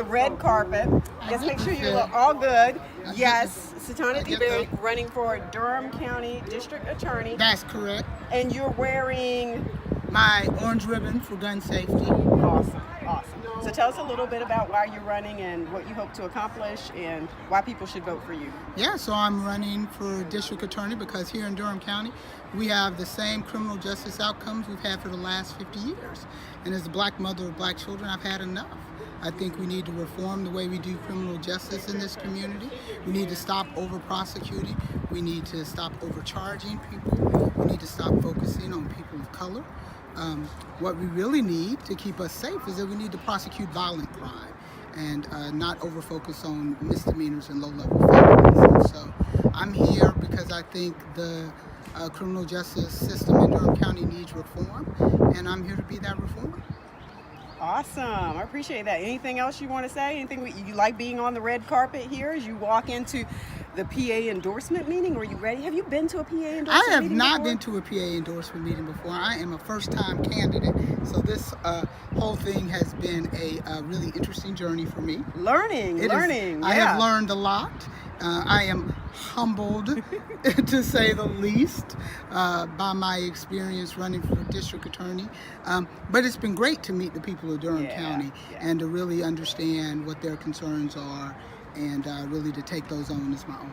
the red carpet. Just make sure you look all good. Yes, Satana DeBerry running for Durham County District Attorney. That's correct. And you're wearing my orange ribbon for gun safety. Awesome, awesome. So tell us a little bit about why you're running and what you hope to accomplish and why people should vote for you. Yeah, so I'm running for district attorney because here in Durham County, we have the same criminal justice outcomes we've had for the last 50 years. And as a black mother of black children, I've had enough. I think we need to reform the way we do criminal justice in this community. We need to stop over-prosecuting. We need to stop overcharging people. We need to stop focusing on people of color. What we really need to keep us safe is that we need to prosecute violent crime and not over-focus on misdemeanors and low-level felonies. And so I'm here because I think the criminal justice system in Durham County needs reform, and I'm here to be that reform. Awesome. I appreciate that. Anything else you want to say? Anything you like being on the red carpet here as you walk into the PA endorsement meeting? Are you ready? Have you been to a PA endorsement meeting? I have not been to a PA endorsement meeting before. I am a first-time candidate, so this whole thing has been a really interesting journey for me. Learning. Yeah. I have learned a lot. I am humbled, to say the least, by my experience running for district attorney. But it's been great to meet the people of Durham County and to really understand what their concerns are and really to take those on as my own.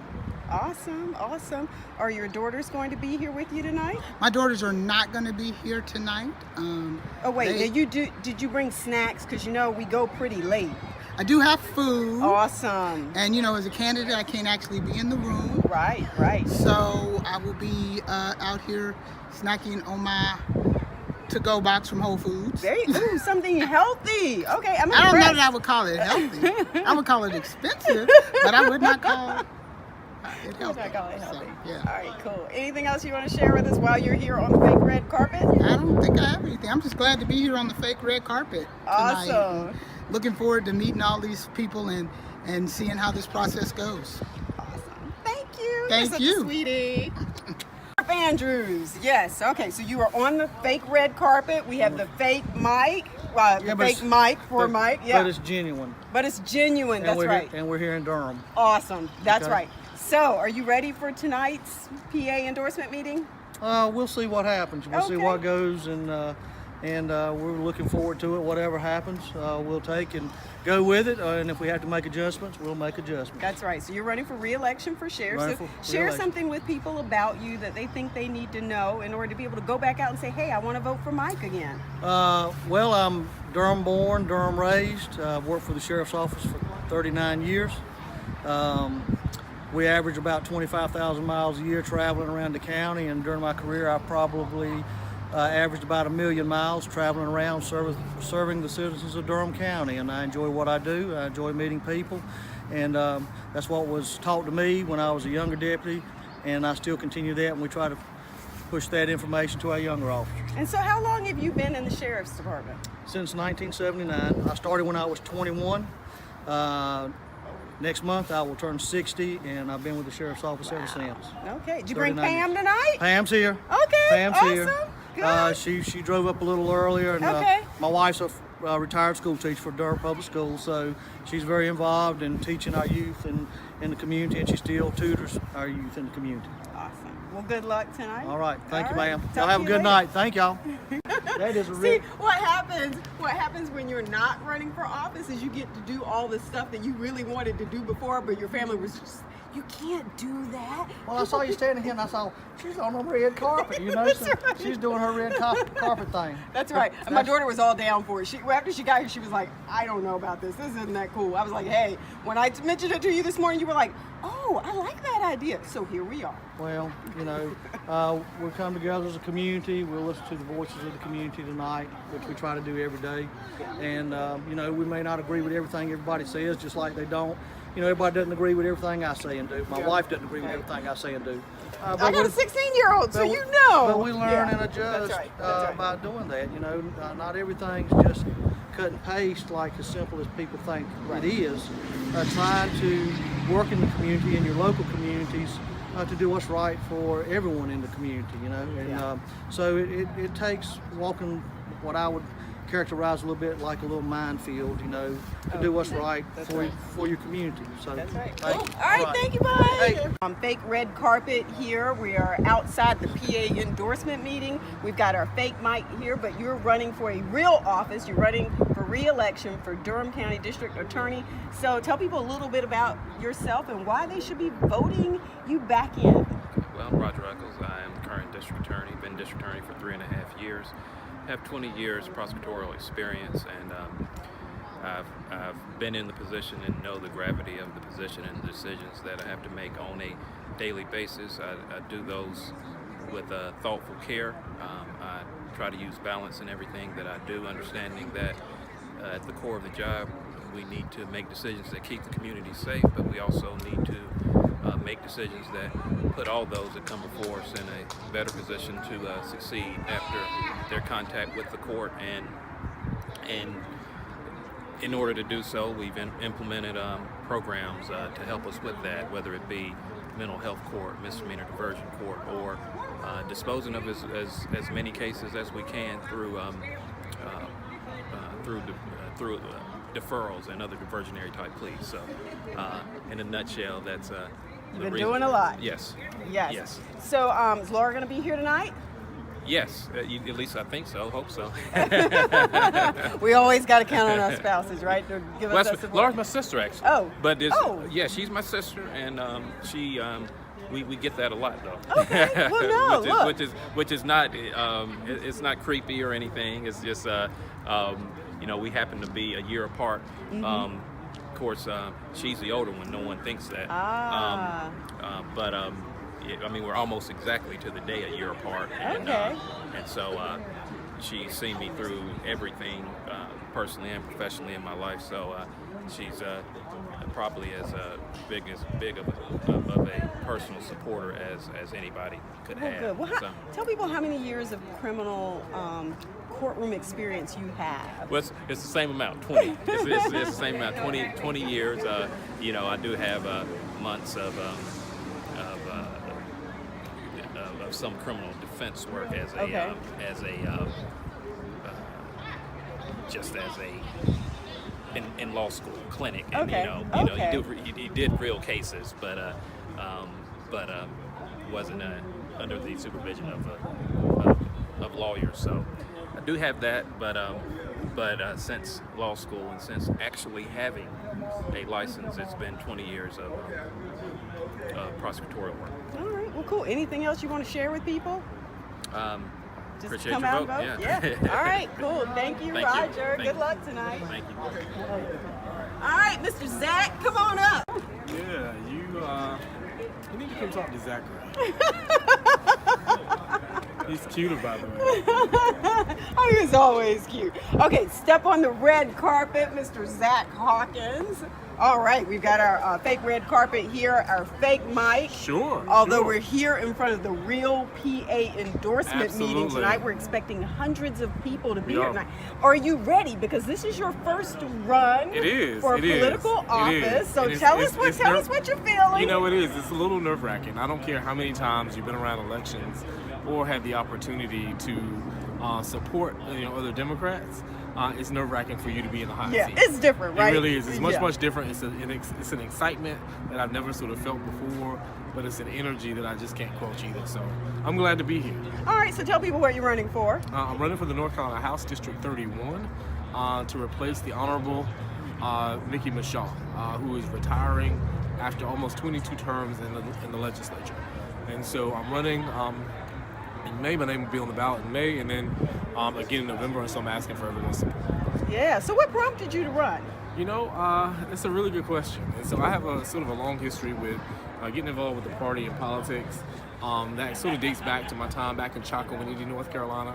Awesome, awesome. Are your daughters going to be here with you tonight? My daughters are not going to be here tonight. Oh wait, did you bring snacks? Because you know we go pretty late. I do have food. Awesome. And you know, as a candidate, I can't actually be in the room. Right. So I will be out here snacking on my to-go box from Whole Foods. Something healthy. Okay, I'm impressed. I don't know that I would call it healthy. I would call it expensive, but I would not call it healthy. So, yeah. All right, cool. Anything else you want to share with us while you're here on the fake red carpet? I don't think I have anything. I'm just glad to be here on the fake red carpet tonight. Awesome. Looking forward to meeting all these people and seeing how this process goes. Awesome. Thank you. Thank You're such you. a sweetie. Andrews, yes. Okay, so you are on the fake red carpet. We have the fake mic, fake mic for Mike. Yeah, but it's genuine. But it's genuine. That's right. And we're here in Durham. Awesome. That's Okay. right. So, are you ready for tonight's PA endorsement meeting? We'll see what happens. We'll see Okay. what goes, and we're looking forward to it. Whatever happens, we'll take and go with it. And if we have to make adjustments, we'll make adjustments. That's right. So you're running for re-election for sheriff. So share something with people about you that they think they need to know in order to be able to go back out and say, hey, I want to vote for Mike again. Well, I'm Durham born, Durham raised. I've worked for the sheriff's office for 39 years. We average about 25,000 miles a year traveling around the county, and during my career I probably averaged about 1 million miles traveling around serving the citizens of Durham County, and I enjoy what I do. I enjoy meeting people, and that's what was taught to me when I was a younger deputy, and I still continue that, and we try to push that information to our younger officers. And so how long have you been in the sheriff's department? Since 1979. I started when I was 21. Next month I will turn 60, and I've been with the sheriff's office ever since. Okay. Did you bring Pam tonight? Pam's here. Okay. Pam's awesome. here. Good. She drove up a little earlier, and my wife's a retired school teacher for Durham Public Schools, so she's very involved in teaching our youth in the community, and she still tutors our youth in the community. Awesome. Well, good luck tonight. All right. Thank you, right. ma'am. Y'all have a good night. Thank y'all. That is a See, what happens when you're not running for office is you get to do all the stuff that you really wanted to do before, but your family was just, you can't do that. Well, I saw you standing here, and I saw she's on the red carpet. You know, so she's doing her red carpet thing. That's right. And my daughter was all down for it. After she got here, she was like, I don't know about this. This isn't that cool. I was like, hey, when I mentioned it to you this morning, you were like, oh, I like that idea. So here we are. Well, you know, we'll come together as a community. We'll listen to the voices of the community tonight, which we try to do every day. And, you know, we may not agree with everything everybody says, just like they don't. You know, everybody doesn't agree with everything I say and do. My wife doesn't agree with everything I say and do. I got a 16-year-old, so you know. But we learn and adjust That's right. by doing that. You know, not everything's just cut and paste like as simple as people think it is. Trying to work in the community, in your local communities, to do what's right for everyone in the community, you know. And so it takes walking what I would characterized a little bit like a little minefield, you know, to do what's right for your community. So That's right. thank Cool. you. All right, Right. thank you, bud. Fake red carpet here. We are outside the PA endorsement meeting. We've got our fake mic here, but you're running for a real office. You're running for re-election for Durham County District Attorney. So tell people a little bit about yourself and why they should be voting you back in. Well, I'm Roger Huggins. I am the current district attorney. Been district attorney for 3.5 years. Have 20 years prosecutorial experience, and I've been in the position and know the gravity of the position and the decisions that I have to make on a daily basis. I do those with thoughtful care. I try to use balance in everything that I do, understanding that at the core of the job, we need to make decisions that keep the community safe, but we also need to make decisions that put all those that come before us in a better position to succeed after their contact with the court. And in order to do so, we've implemented programs to help us with that, whether it be mental health court, misdemeanor diversion court, or disposing of as many cases as we can through deferrals and other diversionary type pleas. So, in a nutshell, that's You've been doing a lot. Yes. Yes. Yes. So is Laura going to be here tonight? Yes. At least I think so. Hope so. We always got to count on our spouses, right? To give us that support. Laura's my sister, actually. Oh. But Oh. yeah, she's my sister, and we get that a lot though. Okay. Well, no. which is not it's not creepy or anything. It's just we happen to be a year apart. Mm-hmm. Of course, she's the older one. No one thinks that. But we're almost exactly to the day a year apart. And, Okay. And so she's seen me through everything, personally and professionally in my life. So she's probably as big of a personal supporter as anybody could Well, have. good. Well, So, tell people how many years of criminal courtroom experience you have. well, it's the same amount, 20. It's the same amount, 20 years. I do have months of some criminal defense work as a in law school clinic, and you did real cases, but wasn't under the supervision of lawyers. So I do have that, but since law school and since actually having a license, it's been 20 years of prosecutorial work. All right. Well, cool. Anything else you want to share with people? Just Appreciate come your out vote. and vote. Yeah. All right. Cool. Thank you, Thank you. Roger. Thank Good you. luck tonight. Thank you. All right, Mr. Zach, come on up. Yeah, you need to come talk to Zachary. He's cuter, by the way. Oh, he's always cute. Okay, step on the red carpet, Mr. Zach Hawkins. All right, we've got our fake red carpet here, our fake mic. Sure. Although sure. we're here in front of the real PA endorsement meeting Absolutely. tonight, we're expecting hundreds of people to be here Yeah. tonight. Are you ready? Because this is your first run It is. for a It is. political It office. is. So And tell us what you're feeling. You know, it is. It's a little nerve-wracking. I don't care how many times you've been around elections or had the opportunity to support other Democrats. It's nerve-wracking for you to be in the hot Yeah, seat. it's different, right? It really is. It's much, Yeah. much different. It's an excitement that I've never sort of felt before, but it's an energy that I just can't quench either. So I'm glad to be here. All right, so tell people what you're running for. I'm running for the North Carolina House District 31 to replace the Honorable Mickey Michaud, who is retiring after almost 22 terms in the legislature. And so I'm running in May. My name will be on the ballot in May, and then again in November, and so I'm asking for everyone's support. Yeah, so what prompted you to run? It's a really good question. And so I have a sort of a long history with getting involved with the party and politics. That sort of dates back to my time back in Chaco, Winneedy, North Carolina,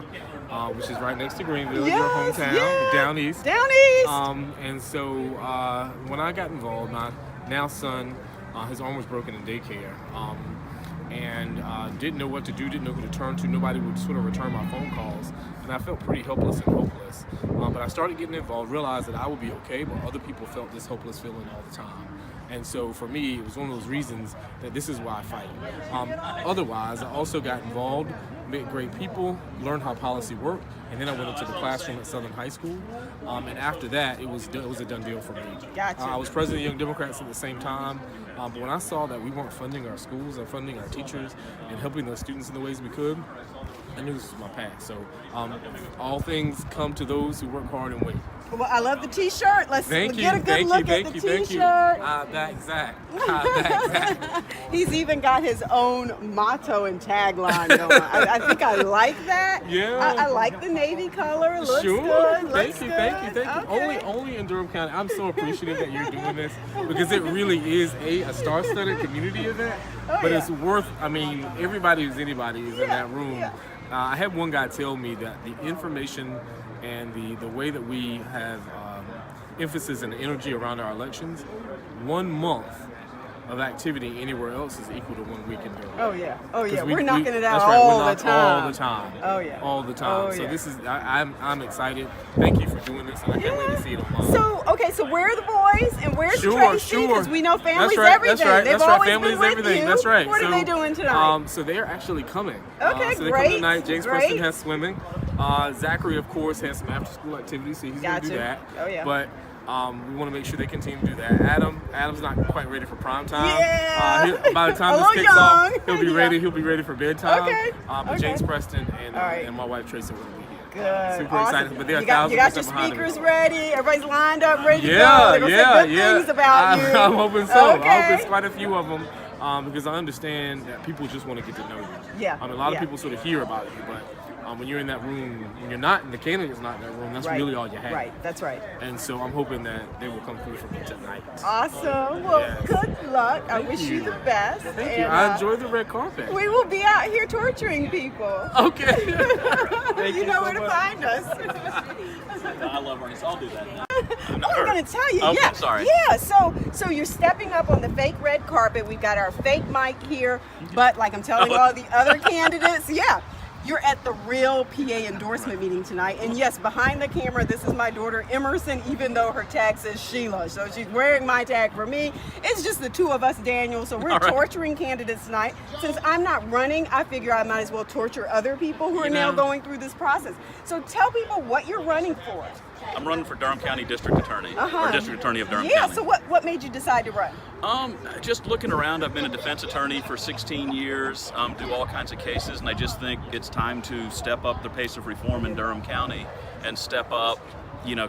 which is right next to Greenville, your hometown, yes. down east. Down east. And so when I got involved, my now son, his arm was broken in daycare, and didn't know what to do, didn't know who to turn to. Nobody would sort of return my phone calls, and I felt pretty helpless and hopeless. But I started getting involved, realized that I would be okay, but other people felt this hopeless feeling all the time. And so for me, it was one of those reasons that this is why I fight. Otherwise, I also got involved, met great people, learned how policy worked, and then I went into the classroom at Southern High School. And after that, it was a done deal for me. Gotcha. I was president of Young Democrats at the same time, but when I saw that we weren't funding our schools and funding our teachers and helping those students in the ways we could, I knew this was my path. So all things come to those who work hard and wait. Well, I love the T-shirt. Let's get a good look at the T-shirt. That exact. He's even got his own motto and tagline going. I think I like that. Yeah. I like the navy color. Looks Sure. good. Thank you. Okay. Only in Durham County. I'm so appreciative that you're doing this because it really is a star-studded community event. But it's worth. I mean, everybody who's anybody is in that room. Yeah. I had one guy tell me that the information and the way that we have emphasis and energy around our elections, 1 month of activity anywhere else is equal to 1 week in Durham. Oh yeah. We're We- knocking it out that's right, all we're the knock- time. All the time. Oh yeah. All the time. Oh, So yeah. this is I'm excited. Thank you for doing this, and I can't wait to see it online. So where are the boys and where's Sure. Tracy? Because we know family's That's right, everything. That's right. They've That's right. always Family's been with everything. you. That's right. What are they doing tonight? So they're actually coming. Okay, so they great, come tonight. James great. Preston has swimming. Zachary, of course, has some after-school activities, so he's going to do Gotcha. that. Oh, yeah. But we want to make sure they continue to do that. Adam's not quite ready for prime time. Yeah. By the time A this little kicks off, young. he'll be Yeah. ready. He'll be ready for bedtime. Okay. But Okay. James Preston All right. and my wife Tracy will be here. Good. Super Awesome. excited. But they're you got your 1,000% behind me. speakers ready. Everybody's lined up, ready to go. Yeah, They're gonna say good things about you. I'm hoping so. Okay. I hope it's quite a few of them because I understand that people just want to get to know you. Yeah, I mean, a lot yeah. of people sort of hear about you, but when you're in that room, when you're not, and the candidate's not in that room, that's Right. really all you have. Right. That's right. And so I'm hoping that they will come through for me tonight. Awesome. Well, Yes. good luck. I Thank wish you you. the best. Thank you. And, I enjoy the red carpet. We will be out here torturing people. Okay. You know where to find us. I love running, so I'll do that. I'm going to tell you. Okay, Yeah. sorry. Yeah. So you're stepping up on the fake red carpet. We've got our fake mic here, but like I'm telling all the other candidates, yeah. You're at the real PA endorsement meeting tonight. And yes, behind the camera, this is my daughter Emerson, even though her tag says Shelia. So she's wearing my tag for me. It's just the two of us, Daniel. So we're All right. torturing candidates tonight. Since I'm not running, I figure I might as well torture other people who are now going through this process. So tell people what you're running for. I'm running for Durham County District Attorney, Uh-huh. or District Attorney of Durham Yeah, County. so what made you decide to run? Just looking around, I've been a defense attorney for 16 years, do all kinds of cases, and I just think it's time to step up the pace of reform in Durham County and step up,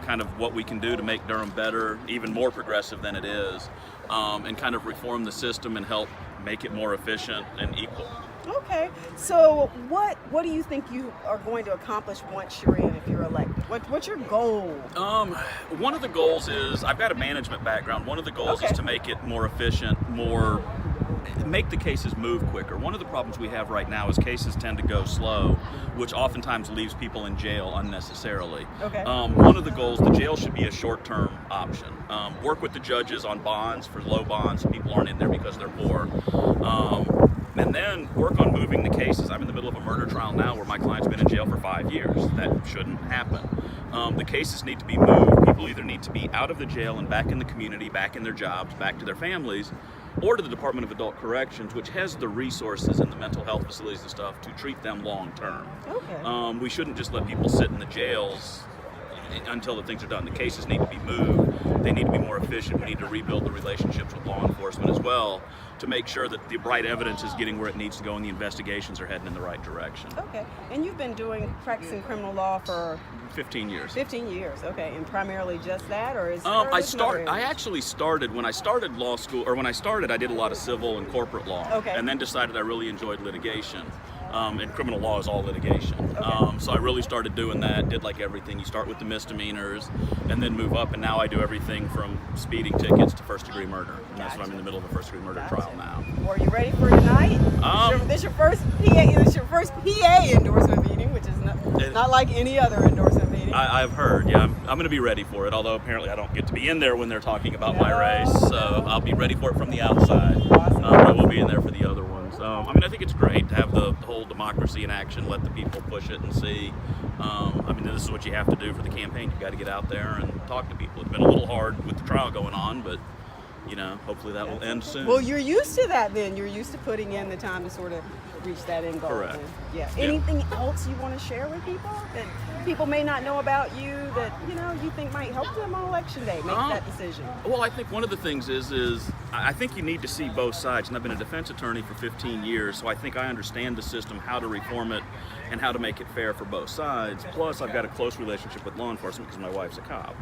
kind of what we can do to make Durham better, even more progressive than it is, and kind of reform the system and help make it more efficient and equal. Okay, so what do you think you are going to accomplish once you're in, if you're elected? What's your goal? One of the goals is, I've got a management background, one of the goals is to make it more efficient, make the cases move quicker. One of the problems we have right now is cases tend to go slow, which oftentimes leaves people in jail unnecessarily. Okay. One of the goals, the jail should be a short-term option. Work with the judges on bonds for low bonds, so people aren't in there because they're poor. And then work on moving the cases. I'm in the middle of a murder trial now where my client's been in jail for 5 years. That shouldn't happen. The cases need to be moved. People either need to be out of the jail and back in the community, back in their jobs, back to their families, or to the Department of Adult Corrections, which has the resources and the mental health facilities and stuff to treat them long term. Okay. We shouldn't just let people sit in the jails until the things are done. The cases need to be moved. They need to be more efficient. We need to rebuild the relationships with law enforcement as well to make sure that the right evidence is getting where it needs to go and the investigations are heading in the right direction. Okay, and you've been practicing criminal law for 15 years. 15 years, okay, and primarily just that, or is I actually started when I started law school, or when I started, I did a lot of civil and corporate law, Okay. and then decided I really enjoyed litigation. And criminal law is all litigation. Okay. So I really started doing that, did like everything. You start with the misdemeanors and then move up, and now I do everything from speeding tickets to first-degree murder. And that's why I'm in the middle of a first-degree murder trial now. Well, are you ready for tonight? This your first PA endorsement meeting, which is not like any other endorsement meeting. I've heard, yeah. I'm going to be ready for it, although apparently I don't get to be in there when they're talking about my race, so I'll be ready for it from the outside. Awesome. I will be in there for the other ones. I think it's great to have the whole democracy in action, let the people push it and see. This is what you have to do for the campaign. You've got to get out there and talk to people. It's been a little hard with the trial going on, but you know, hopefully that will end soon. Well, you're used to that then. You're used to putting in the time to sort of reach that end goal. Correct. And, Anything else you want to share with people that people may not know about you that, you know, you think might help them on election day make that decision? Well, I think one of the things is I think you need to see both sides. And I've been a defense attorney for 15 years, so I think I understand the system, how to reform it, and how to make it fair for both sides. Plus, I've got a close relationship with law enforcement because my wife's a cop.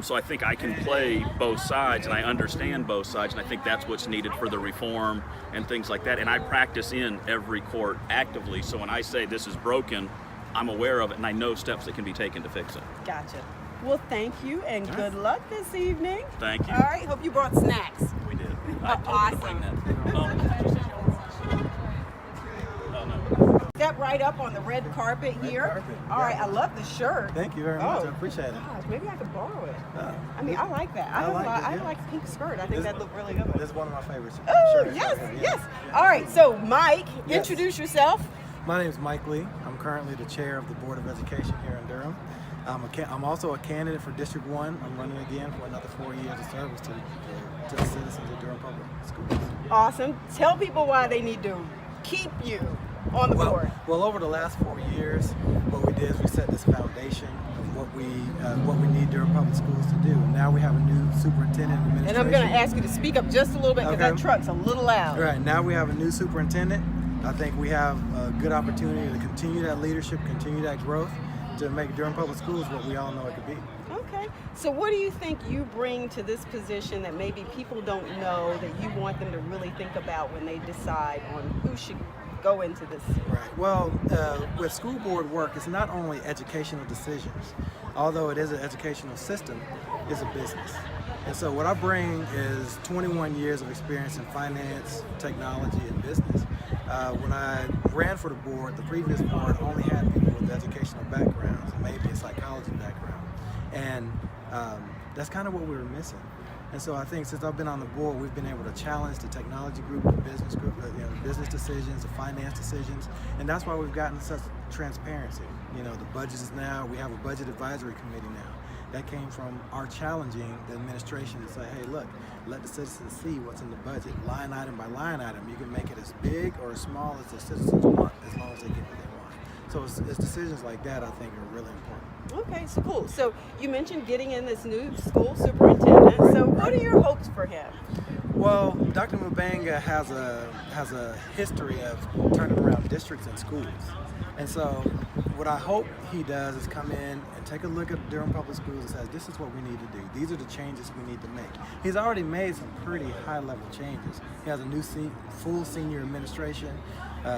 So I think I can play both sides, and I understand both sides, and I think that's what's needed for the reform and things like that. And I practice in every court actively, so when I say this is broken, I'm aware of it, and I know steps that can be taken to fix it. Gotcha. Well, thank you, and good luck this evening. Thank you. All right, hope you brought snacks. We did. I told you to bring that. Step right up on the red carpet here. All right, I love the shirt. Thank you very much. I appreciate it. Gosh, maybe I could borrow it. I mean, I like that. I like it, I yeah. like pink skirt. I think that looked really good. This is one of my favorites. Oh, shirts yes, right here, yes. All right, so Mike, Yes. introduce yourself. My name is Mike Lee. I'm currently the chair of the Board of Education here in Durham. I'm also a candidate for District 1. I'm running again for another 4 years of service to the citizens of Durham Public Schools. Awesome. Tell people why they need to keep you on the board. Well, over the last 4 years, what we did is we set this foundation of what we need Durham Public Schools to do. Now we have a new superintendent and administration. And I'm going to ask you to speak up just a little bit because that truck's a little loud. All right, now we have a new superintendent. I think we have a good opportunity to continue that leadership, continue that growth, to make Durham Public Schools what we all know it could be. Okay. So what do you think you bring to this position that maybe people don't know that you want them to really think about when they decide on who should go into this? Right. Well, with school board work, it's not only educational decisions. Although it is an educational system, it's a business. And so what I bring is 21 years of experience in finance, technology, and business. When I ran for the board, the previous board only had people with educational backgrounds, maybe a psychology background. And that's kind of what we were missing. And so I think since I've been on the board, we've been able to challenge the technology group, the business group, business decisions, the finance decisions, and that's why we've gotten such transparency. You know, the budget is now, we have a budget advisory committee now. That came from our challenging the administration to say, hey, look, let the citizens see what's in the budget, line item by line item. You can make it as big or as small as the citizens want, as long as they get what they want. So it's decisions like that I think are really important. Okay, so cool. So you mentioned getting in this new school superintendent. So what are your hopes for him? Well, Dr. Mubanga has a history of turning around districts and schools. And so what I hope he does is come in and take a look at Durham Public Schools and says, this is what we need to do. These are the changes we need to make. He's already made some pretty high-level changes. He has a new full senior administration,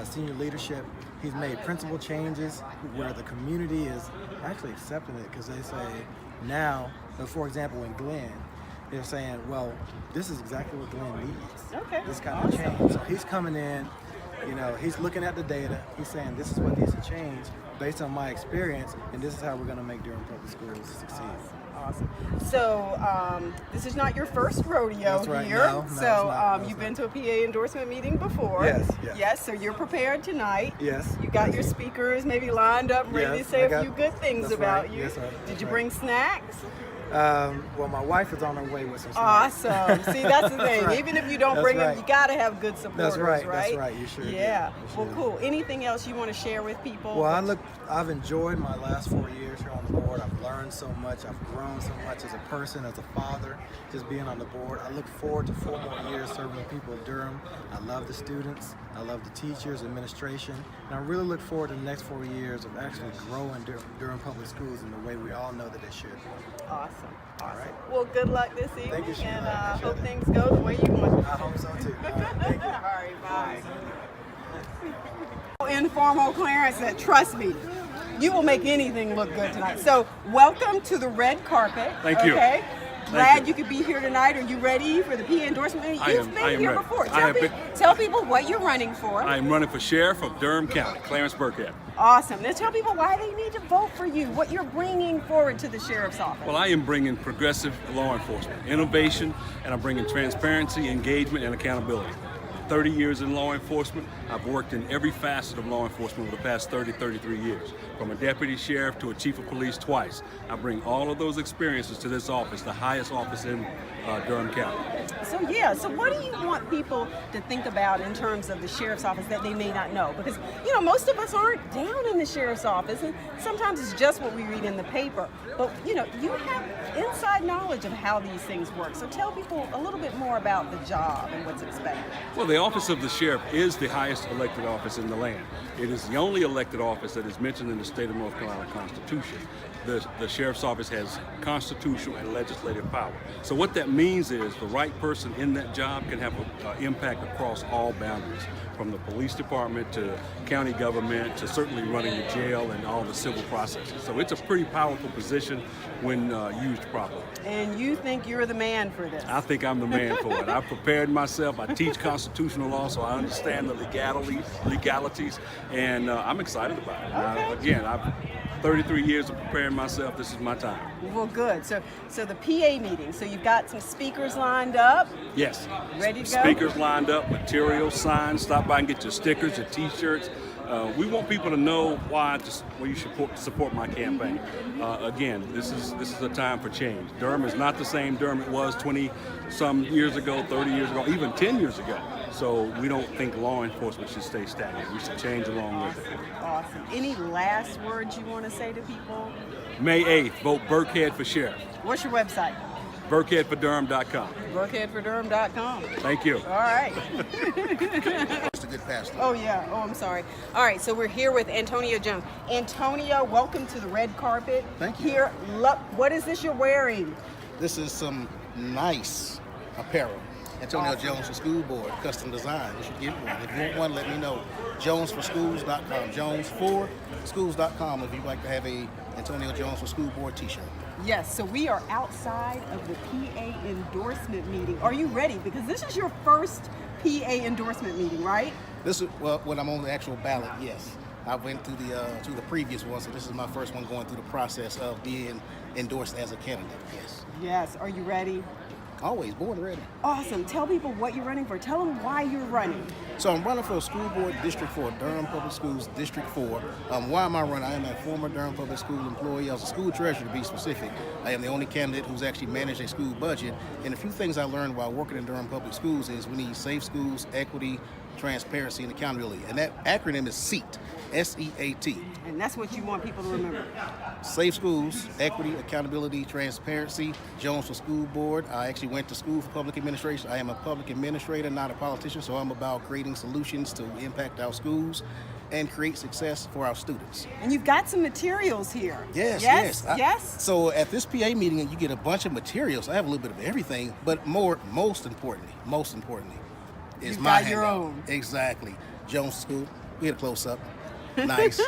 senior leadership. He's made principal changes where the community is actually accepting it because they say now, for example, in Glenn, they're saying, well, this is exactly what Glenn needs. Okay. This kind of change. So he's coming in, you know, he's looking at the data. He's saying this is what needs to change based on my experience, and this is how we're going to make Durham Public Schools succeed. Awesome. So this is not your first rodeo That's right. here. No, So you've been to a PA endorsement meeting before. Yes. Yes. So you're prepared tonight. Yes. You got your speakers maybe lined up, ready Yes, to say I a got- few good things that's about right. you. Yes, sir. Did That's you right. bring snacks? Well, my wife is on her way with some snacks. Awesome. See, that's the thing. right. Even if you don't That's bring them, right. you got to have good supporters, That's right. You sure do. Yeah. You Well, sure cool. Anything else you want to share with people? Well, I've enjoyed my last 4 years here on the board. I've learned so much. I've grown so much as a person, as a father, just being on the board. I look forward to 4 more years serving the people of Durham. I love the students. I love the teachers, administration. And I really look forward to the next 4 years of actually growing Durham Public Schools in the way we all know that they should. Awesome. All right. Well, good luck this evening. Thank you, Shelia. And I appreciate hope it. things go the way you want them I hope so too. All right, thank you. All right, bye. Informal clearance that, trust me, you will make anything look good tonight. So welcome to the red carpet. Thank you. Okay. Thank Glad you. you could be here tonight. Are you ready for the PA endorsement meeting? I You've am been here ready. before. I have been- Tell people what you're running for. I am running for sheriff of Durham County, Clarence Burkhead. Awesome. Now tell people why they need to vote for you, what you're bringing forward to the sheriff's office. Well, I am bringing progressive law enforcement, innovation, and I'm bringing transparency, engagement, and accountability. 30 years in law enforcement, I've worked in every facet of law enforcement over the past 33 years. From a deputy sheriff to a chief of police twice. I bring all of those experiences to this office, the highest office in Durham County. So yeah, so what do you want people to think about in terms of the sheriff's office that they may not know? Because, you know, most of us aren't down in the sheriff's office, and sometimes it's just what we read in the paper. But, you know, you have inside knowledge of how these things work. So tell people a little bit more about the job and what's expected. Well, the office of the sheriff is the highest elected office in the land. It is the only elected office that is mentioned in the state of North Carolina Constitution. The sheriff's office has constitutional and legislative power. So what that means is the right person in that job can have an impact across all boundaries, from the police department to county government to certainly running the jail and all the civil processes. So it's a pretty powerful position when used properly. And you think you're the man for this? I think I'm the man for it. I've prepared myself. I teach constitutional law, so I understand the legalities, and I'm excited about it. Okay. I've 33 years of preparing myself. This is my time. Well, good. So the PA meeting. So you've got some speakers lined up. Yes. Ready to go? Speakers lined up, materials, signs. Stop by and get your stickers, your T-shirts. We want people to know why you should support my campaign. Again, this is a time for change. Durham is not the same Durham it was 20-some years ago, 30 years ago, even 10 years ago. So we don't think law enforcement should stay stagnant. We should change along with it. Awesome. Any last words you want to say to people? May 8th, vote Burkhead for sheriff. What's your website? BurkheadForDurham.com. BurkheadForDurham.com. Thank you. All right. Just a good pastor. Oh, yeah. Oh, I'm sorry. All right, so we're here with Antonio Jones. Antonio, welcome to the red carpet. Thank you. Here, look, what is this you're wearing? This is some nice apparel. Antonio Awesome. Jones for School Board, custom design. You should get one. If you want one, let me know. JonesForSchools.com. JonesForSchools.com if you'd like to have a Antonio Jones for School Board t-shirt. Yes, so we are outside of the PA endorsement meeting. Are you ready? Because this is your first PA endorsement meeting, right? This is, well, when I'm on the actual ballot, yes. I went through the previous one, so this is my first one going through the process of being endorsed as a candidate, yes. Yes, are you ready? Always born ready. Awesome. Tell people what you're running for. Tell them why you're running. So I'm running for a school board, District 4, Durham Public Schools, District 4. Why am I running? I am a former Durham Public School employee. I was a school treasurer, to be specific. I am the only candidate who's actually managed a school budget. And a few things I learned while working in Durham Public Schools is we need safe schools, equity, transparency, and accountability. And that acronym is SEAT, S-E-A-T. And that's what you want people to remember. Safe schools, equity, accountability, transparency. Jones for School Board. I actually went to school for public administration. I am a public administrator, not a politician, so I'm about creating solutions to impact our schools and create success for our students. And you've got some materials here. Yes. Yes. So at this PA meeting, you get a bunch of materials. I have a little bit of everything, but most importantly, is You've my got your handout. own. Exactly. Jones School. We had a close up. Nice.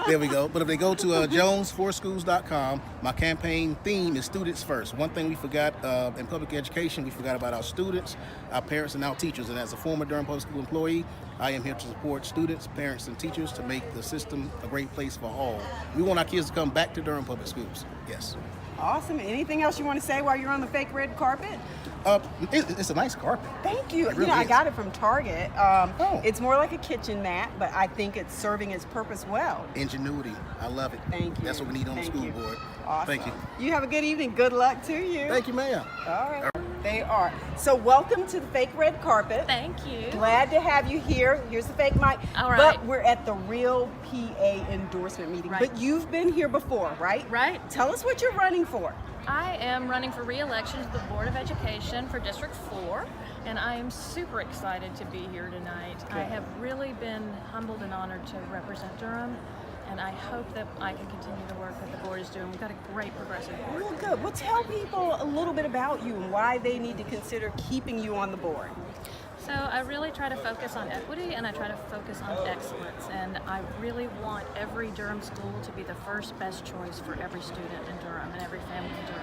There we go. But if they go to JonesForSchools.com, my campaign theme is students first. One thing we forgot in public education, we forgot about our students, our parents, and our teachers. And as a former Durham Public School employee, I am here to support students, parents, and teachers to make the system a great place for all. We want our kids to come back to Durham Public Schools. Yes. Awesome. Anything else you want to say while you're on the fake red carpet? It's a nice carpet. Thank you. It really I is. got it from Target. Oh. It's more like a kitchen mat, but I think it's serving its purpose well. Ingenuity. I love it. Thank you. That's what we need on the Thank school you. board. Awesome. Thank you. You have a good evening. Good luck to you. Thank you, ma'am. All right. They are. So welcome to the fake red carpet. Thank you. Glad to have you here. Here's the fake mic. All right. But we're at the real PA endorsement meeting. Right. But you've been here before, right? Right. Tell us what you're running for. I am running for re-election to the Board of Education for District 4, and I am super excited to be here tonight. I have really been humbled and honored to represent Durham, and I hope that I can continue the work that the board is doing. We've got a great progressive board. Well, good. Well, tell people a little bit about you and why they need to consider keeping you on the board. So I really try to focus on equity, and I try to focus on excellence, and I really want every Durham school to be the first best choice for every student in Durham and every family in Durham.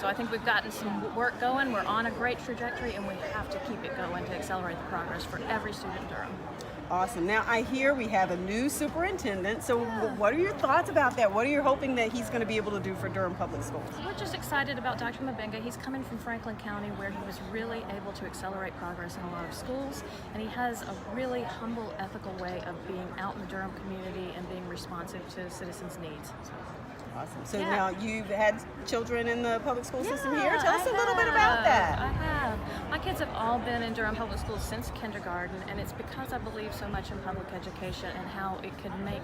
So I think we've gotten some work going, we're on a great trajectory, and we have to keep it going to accelerate the progress for every student in Durham. Awesome. Now, I hear we have a new superintendent, so what are your thoughts about that? What are you hoping that he's going to be able to do for Durham Public Schools? We're just excited about Dr. Mabenga. He's coming from Franklin County, where he was really able to accelerate progress in a lot of schools, and he has a really humble, ethical way of being out in the Durham community and being responsive to citizens' needs. Awesome. So Yeah. now you've had children in the public school system here. Yeah, Tell us I a little bit about have. that. I have. kids have all been in Durham Public Schools since kindergarten, and it's because I believe so much in public education and how it can make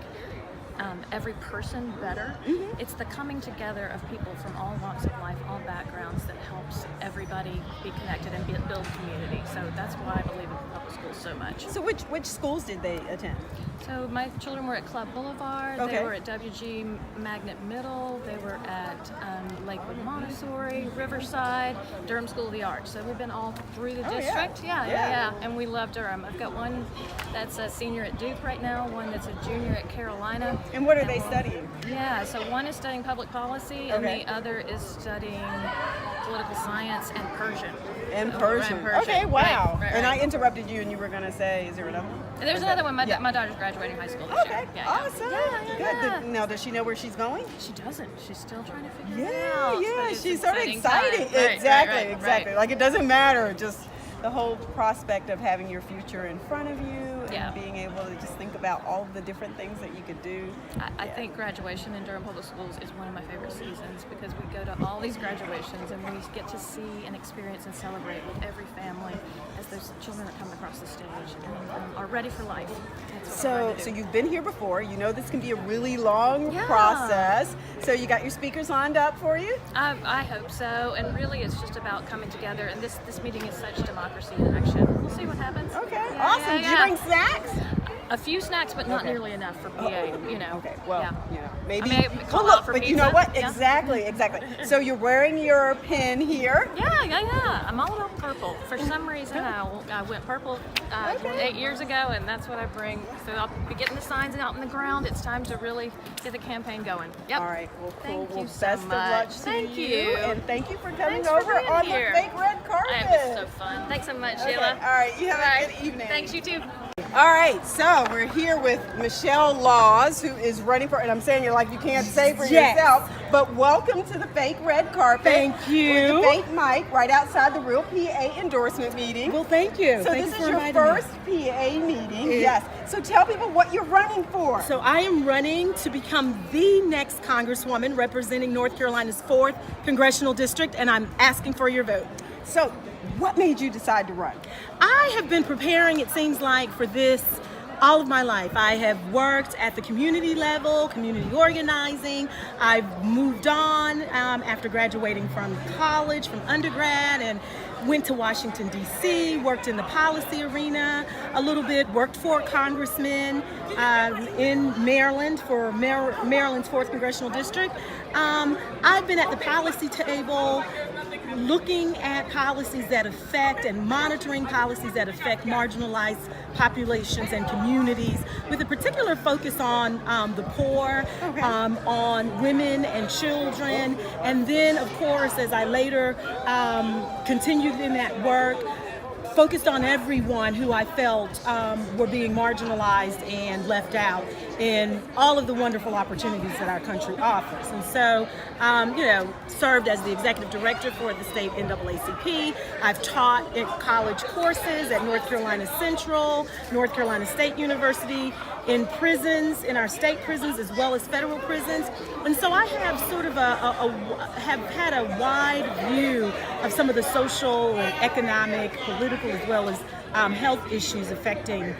every person better. It's the coming together of people from all walks of life, all backgrounds, that helps everybody be connected and build community. So that's why I believe in public schools so much. So which schools did they attend? So my children were at Club Boulevard, Okay. they were at WG Magnet Middle, they were at Lakewood Montessori, Riverside, Durham School of the Arts. So we've been all through the district. Yeah. And we love Durham. I've got one that's a senior at Duke right now, one that's a junior at Carolina. And what are they studying? Yeah, so one is studying public policy and Okay. the other is studying political science and Persian. And Oh, Persian. right, Okay, wow. Right. And I interrupted you and you were going to say, is there another one? There's another one. My Yeah. daughter's graduating high school this Okay, year. Yeah, awesome. Yeah. Good. Now, does she know where she's going? She doesn't. She's still trying to figure it Yeah, out. yeah, but it's she's sort of exciting exciting. time. Right, Exactly. right. Like it doesn't matter, just the whole prospect of having your future in front of you Yeah. and being able to just think about all of the different things that you could do. I think graduation in Durham Public Schools is one of my favorite seasons because we go to all these graduations and we get to see and experience and celebrate with every family as those children are coming across the stage and are ready for life. That's what we're So, trying to so do. you've been here before. You know this can be a really long Yeah. process. So you got your speakers lined up for you? I hope so, and really it's just about coming together, and this meeting is such democracy in action. We'll see what happens. Okay, Yeah, awesome. yeah, Did you yeah. bring snacks? A few snacks, but not Okay. nearly enough for PA, you know. Okay, well, yeah. you know, maybe. I may call well, out look, for but you know pizza, what? yeah. Exactly. So you're wearing your pin here. Yeah. I'm all about purple. For some reason, I went purple 8 years ago, and that's what I bring. So I'll be getting the signs out in the ground. It's time to really get the campaign going. Yep. All right. Well, cool. Thank Well, you so best much. of luck to Thank you. you. And thank you for coming Thanks for over being on here. the fake red carpet. It was so fun. Thanks so much, Okay, Sheila. all right, you have a Bye. good evening. Thanks, you too. All right, so we're here with Michelle Lyles, who is running for, and I'm saying it like you can't say for yourself, but welcome to the fake red carpet. Thank you. With the fake mic right outside the real PA endorsement meeting. Well, thank you. So Thank this you is for your inviting me. first PA meeting, yes. So tell people what you're running for. So I am running to become the next Congresswoman representing North Carolina's 4th Congressional District, and I'm asking for your vote. So what made you decide to run? I have been preparing, it seems like, for this all of my life. I have worked at the community level, community organizing. I've moved on after graduating from college, from undergrad, and went to Washington, D.C., worked in the policy arena a little bit, worked for congressmen in Maryland for Maryland's 4th Congressional District. I've been at the policy table looking at policies that affect and monitoring policies that affect marginalized populations and communities with a particular focus on the poor, on women and children, and then of course as I later continued in that work, focused on everyone who I felt were being marginalized and left out in all of the wonderful opportunities that our country offers. And so, served as the executive director for the state NAACP. I've taught in college courses at North Carolina Central, North Carolina State University, in prisons, in our state prisons, as well as federal prisons. And so I have sort of have had a wide view of some of the social and economic, political, as well as health issues affecting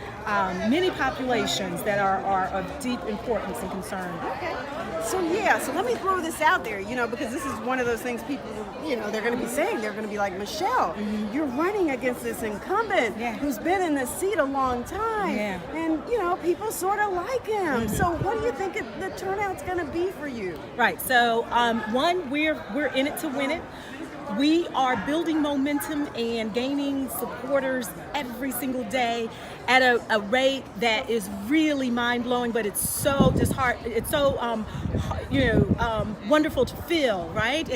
many populations that are of deep importance and concern. Okay. So let me throw this out there, because this is one of those things people, they're going to be saying, they're going to be like, Michelle, you're running against this incumbent who's been in this seat a long time. Yeah. And, people sort of like him. So what do you think the turnout's going to be for you? Right. So one, we're in it to win it. We are building momentum and gaining supporters every single day at a rate that is really mind-blowing, but it's so disheartening. It's so wonderful to feel, right?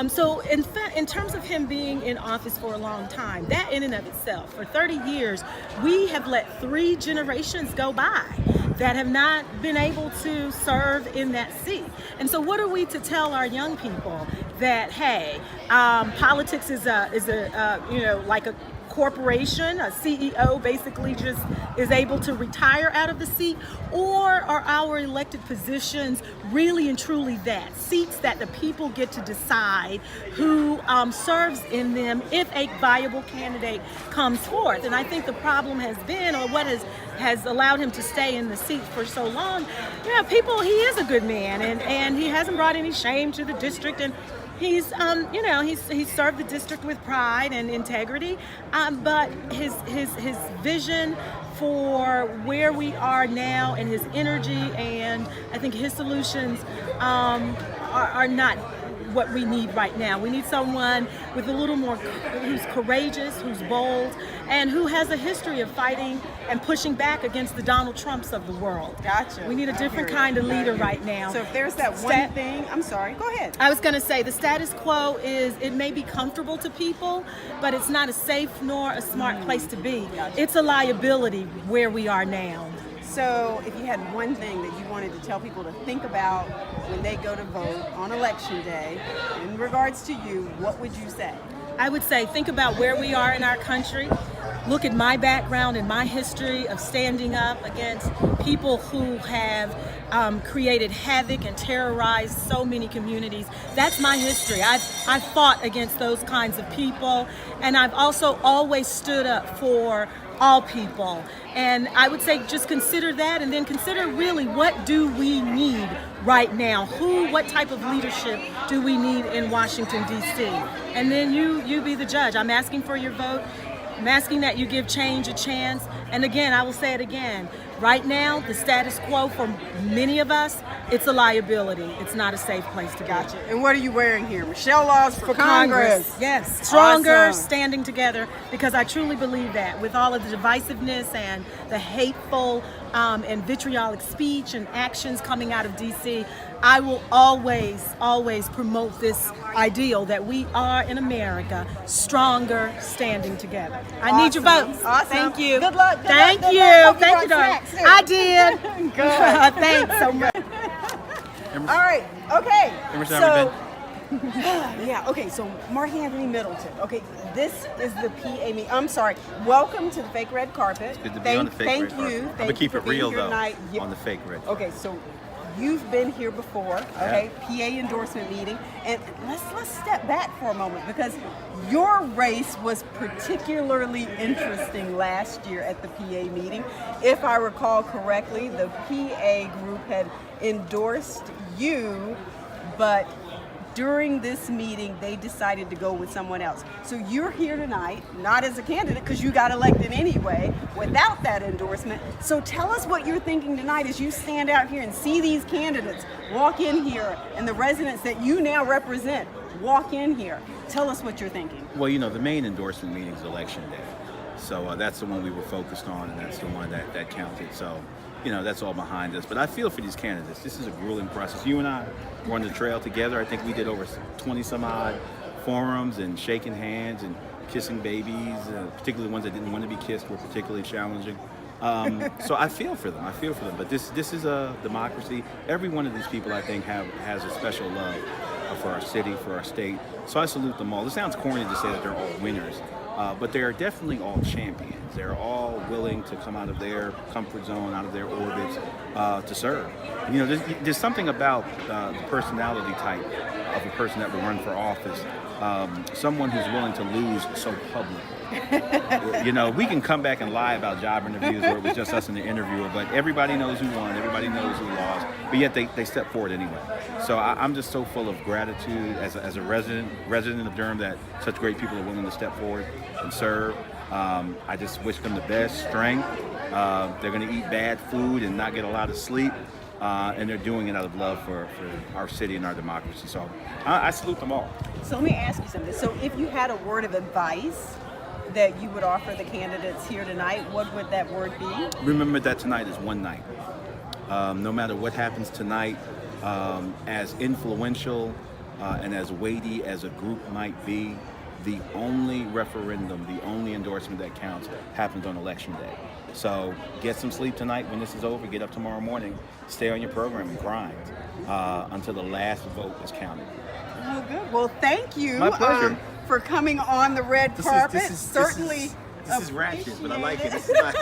So in fact, in terms of him being in office for a long time, that in and of itself, for 30 years, we have let 3 generations go by that have not been able to serve in that seat. And so what are we to tell our young people? That, hey, politics is like a corporation, a CEO basically just is able to retire out of the seat, or are our elected positions really and truly that, seats that the people get to decide who serves in them if a viable candidate comes forth? And I think the problem has been, or what has allowed him to stay in the seat for so long, he is a good man, and he hasn't brought any shame to the district, and he's served the district with pride and integrity, but his vision for where we are now and his energy and I think his solutions are not what we need right now. We need someone with a little more, who's courageous, who's bold, and who has a history of fighting and pushing back against the Donald Trumps of the world. Gotcha. We need a different kind of leader right now. So if there's that one thing, I'm sorry, go ahead. I was going to say the status quo is, it may be comfortable to people, but it's not a safe nor a smart place to be. Gotcha. It's a liability where we are now. So if you had one thing that you wanted to tell people to think about when they go to vote on election day in regards to you, what would you say? I would say think about where we are in our country. Look at my background and my history of standing up against people who have created havoc and terrorized so many communities. That's my history. I've fought against those kinds of people, and I've also always stood up for all people. And I would say just consider that, and then consider really what do we need right now? What type of leadership do we need in Washington, D.C.? And then you be the judge. I'm asking for your vote. I'm asking that you give change a chance. And again, I will say it again. Right now, the status quo for many of us, it's a liability. It's not a safe place to be. Gotcha. And what are you wearing here? Michelle Laws for Congress. Yes, stronger, Awesome. standing together, because I truly believe that with all of the divisiveness and the hateful and vitriolic speech and actions coming out of D.C., I will always promote this ideal that we are in America stronger, standing together. I need your votes. Awesome. Thank you. Good luck. Good Thank luck. you. Good luck. Hope you Thank you, brought darling. snacks, too. I did. Good. Thanks so much. All right. Okay. Emerson, So, yeah. Okay. So Mark Anthony Middleton. Okay. This is the PA meeting. I'm sorry. Welcome to the fake red carpet. Good to be on the fake red carpet. Thank you. I'm gonna keep you it for being real here though tonight. on the fake red. Okay. So you've been here before. Okay. PA endorsement meeting, and let's step back for a moment, because your race was particularly interesting last year at the PA meeting. If I recall correctly, the PA group had endorsed you, but during this meeting, they decided to go with someone else. So you're here tonight, not as a candidate, because you got elected anyway, without that endorsement. So tell us what you're thinking tonight as you stand out here and see these candidates walk in here, and the residents that you now represent walk in here. Tell us what you're thinking. Well, you know, the main endorsement meeting is Election Day. So that's the one we were focused on, and that's the one that counted. So, you know, that's all behind us. But I feel for these candidates. This is a grueling process. You and I were on the trail together. I think we did over 20 some odd forums, and shaking hands and kissing babies, particularly the ones that didn't want to be kissed were particularly challenging. So I feel for them. But this is a democracy. Every one of these people, I think, has a special love for our city, for our state. So I salute them all. It sounds corny to say that they're all winners, but they are definitely all champions. They're all willing to come out of their comfort zone, out of their orbits, to serve. You know, there's something about the personality type of a person that will run for office. Someone who's willing to lose so publicly. You know, we can come back and lie about job interviews where it was just us and the interviewer, but everybody knows who won, everybody knows who lost, but yet they step forward anyway. So I'm just so full of gratitude as a resident of Durham that such great people are willing to step forward and serve. I just wish them the best strength. They're going to eat bad food and not get a lot of sleep. And they're doing it out of love for our city and our democracy. So I salute them all. So let me ask you something. So if you had a word of advice that you would offer the candidates here tonight, what would that word be? Remember that tonight is one night. No matter what happens tonight, as influential and as weighty as a group might be, the only referendum, the only endorsement that counts happens on Election Day. So get some sleep tonight when this is over. Get up tomorrow morning. Stay on your program and grind until the last vote is counted. Oh, good. Well, thank you My pleasure. for coming on the red carpet. Certainly This is ratchet, but I like it. This is not.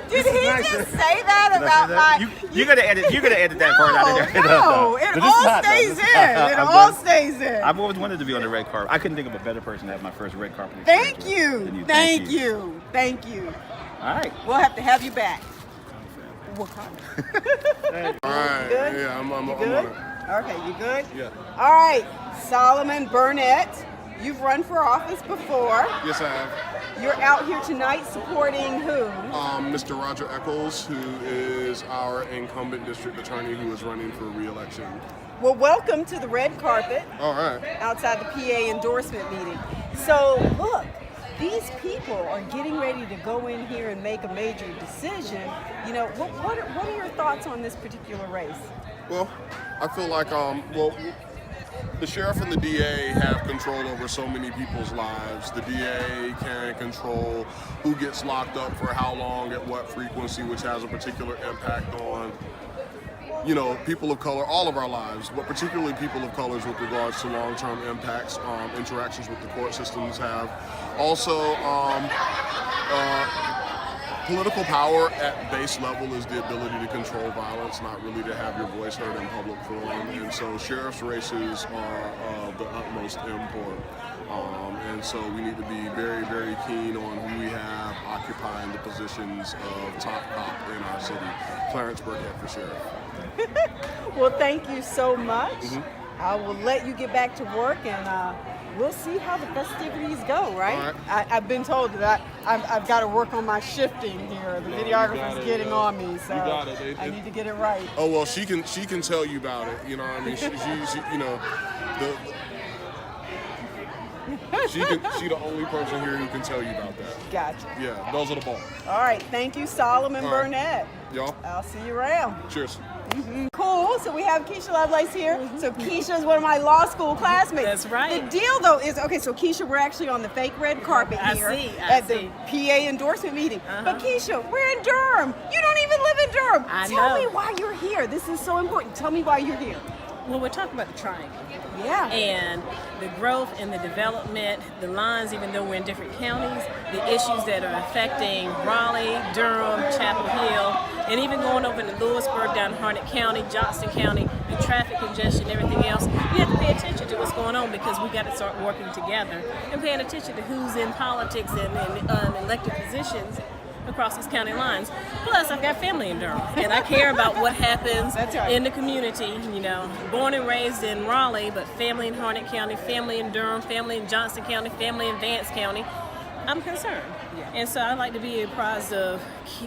Did he just say that about my? You're gonna edit. You're gonna edit that part out of there. No, it all stays in. It all stays in. I've always wanted to be on the red carpet. I couldn't think of a better person to have my first red carpet Thank experience with you. than Thank you. Thank you. All right. We'll have to have you back. Wakanda. All right. Good? Yeah, I'm on Good? it. Okay, you good? Yeah. All right, Solomon Burnett, you've run for office before. Yes, I have. You're out here tonight supporting who? Mr. Roger Eccles, who is our incumbent district attorney who is running for re-election. Well, welcome to the red carpet. All right. Outside the PA endorsement meeting. So, look, these people are getting ready to go in here and make a major decision. You know, what are your thoughts on this particular race? Well, I feel like, the sheriff and the DA have control over so many people's lives. The DA can control who gets locked up for how long, at what frequency, which has a particular impact on, you know, people of color, all of our lives, but particularly people of colors with regards to long-term impacts, interactions with the court systems have. Also, political power at base level is the ability to control violence, not really to have your voice heard in public forum. And so sheriff's races are of the utmost import. And so we need to be very, very keen on who we have occupying the positions of top cop in our city. Clarence Burkett for sheriff. Well, thank you so much. I will let you get back to work, and we'll see how the festivities go, right? I've been told that I've got to work on my shifting here. The videographer's getting on me, so I need to get it right. Oh, well, she can tell you about it. You know what I mean? She you know, she the only person here who can tell you about that. Gotcha. Yeah, those are the balls. All right, thank you, Solomon Burnett. Y'all. I'll see you around. Cheers. Cool. So we have Keisha Lovelace here. So Keisha is one of my law school classmates. That's right. The deal, though, is okay. So Keisha, we're actually on the fake red carpet here at the PA endorsement meeting. But Keisha, we're in Durham. You don't even live in Durham. Tell me why you're here. This is so important. Tell me why you're here. Well, we're talking about the triangle. Yeah. And the growth and the development, the lines, even though we're in different counties, the issues that are affecting Raleigh, Durham, Chapel Hill, and even going over into Lewisburg, down Harnett County, Johnston County, the traffic congestion, everything else. We have to pay attention to what's going on because we got to start working together and paying attention to who's in politics and elected positions across these county lines. Plus, I've got family in Durham, and I care about what happens in the community. You know, born and raised in Raleigh, but family in Harnett County, family in Durham, family in Johnston County, family in Vance County. I'm concerned. And so I like to be apprised of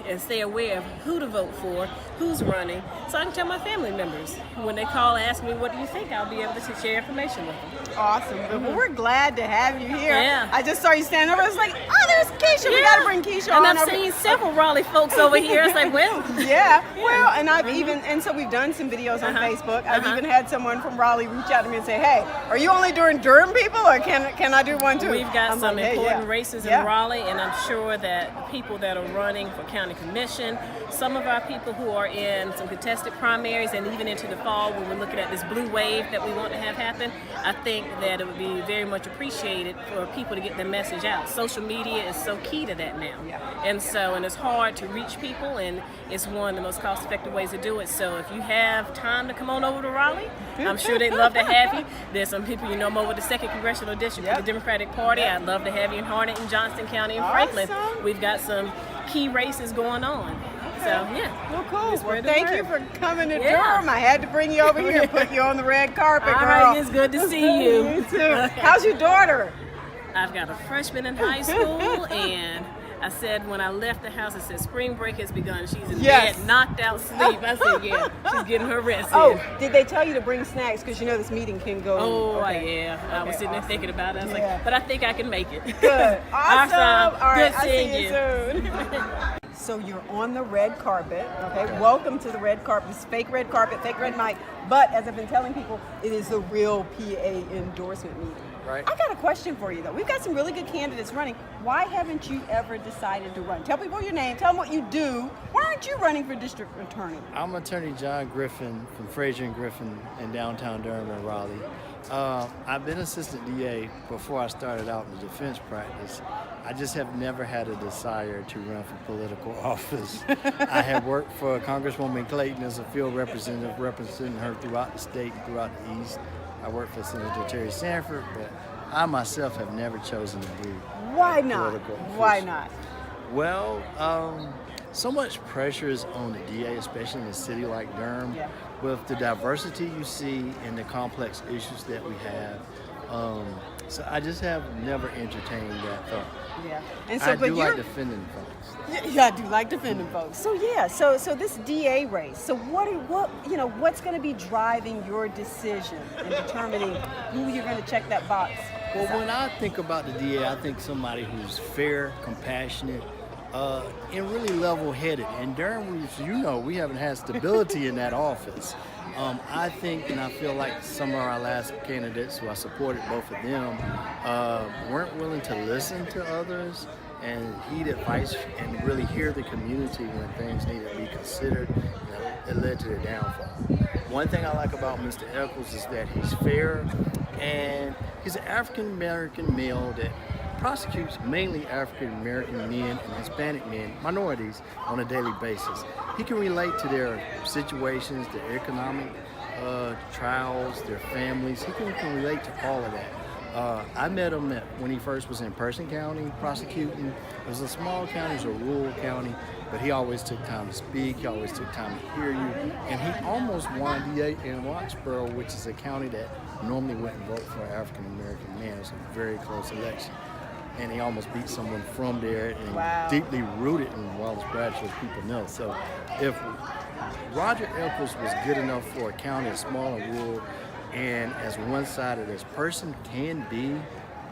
and stay aware of who to vote for, who's running, so I can tell my family members. When they call and ask me, what do you think, I'll be able to share information with them. Awesome. Well, we're glad to have you here. Yeah. I just saw you standing over. I was like, oh, there's Keisha. We got to bring Keisha on. And I've seen several Raleigh folks over here. It's like, well. Yeah. Well, and I've and so we've done some videos on Facebook. I've even had someone from Raleigh reach out to me and say, hey, are you only doing Durham people, or can I do one too? We've got some important races in Raleigh, and I'm sure that people that are running for county commission, some of our people who are in some contested primaries, and even into the fall when we're looking at this blue wave that we want to have happen, I think that it would be very much appreciated for people to get their message out. Social media is so key to that now. And it's hard to reach people, and it's one of the most cost-effective ways to do it. So if you have time to come on over to Raleigh, I'm sure they'd love to have you. There's some people, I'm over the 2nd Congressional District for the Democratic Party. I'd love to have you in Harnett and Johnston County and Franklin. We've got some key races going on. So, yeah. Well, cool. Well, thank you for coming to Durham. I had to bring you over here and put you on the red carpet, All girl. right, it's good to see you. You too. How's your daughter? I've got a freshman in high school, and I said when I left the house, I said spring break has begun. She's in bed, knocked out sleep. I said, yeah, she's getting her rest in. Did they tell you to bring snacks? Because this meeting can go. I was sitting there thinking about it. I was like, but I think I can make it. Good. Awesome. All right, good seeing you. Soon. So you're on the red carpet, okay? Welcome to the red carpet. It's fake red carpet, fake red mic. But as I've been telling people, it is the real PA endorsement meeting. Right. I got a question for you, though. We've got some really good candidates running. Why haven't you ever decided to run? Tell people your name. Tell them what you do. Why aren't you running for district attorney? I'm Attorney John Griffin from Fraser and Griffin in downtown Durham and Raleigh. I've been assistant DA before I started out in the defense practice. I just have never had a desire to run for political office. I have worked for Congresswoman Clayton as a field representative, representing her throughout the state and throughout the East. I worked for Senator Terry Sanford, but I myself have never chosen to be Why a not? political official. Why not? Well, so much pressure is on the DA, especially in a city like Durham, with the diversity you see and the complex issues that we have. So I just have never entertained that thought. Yeah, and so I but do you're like defending folks. Yeah, I do like defending folks. So yeah, so this DA race. So what's going to be driving your decision in determining who you're going to check that box? Well, when I think about the DA, I think somebody who's fair, compassionate, and really level-headed. In Durham, we haven't had stability in that office. I think and I feel like some of our last candidates who I supported, both of them, weren't willing to listen to others and heed advice and really hear the community when things need to be considered. It led to their downfall. One thing I like about Mr. Eccles is that he's fair, and he's an African-American male that prosecutes mainly African-American men and Hispanic men, minorities, on a daily basis. He can relate to their situations, their economic trials, their families. He can relate to all of that. I met him when he first was in Person County prosecuting. It was a small county, it was a rural county, but he always took time to speak, he always took time to hear you, and he almost won DA in Roxborough, which is a county that normally wouldn't vote for an African-American man. It's a very close election. And he almost beat someone from there and deeply rooted in Wallace Bradford, as people know. So if Roger Eccles was good enough for a county as small and rural and as one-sided as Person can be,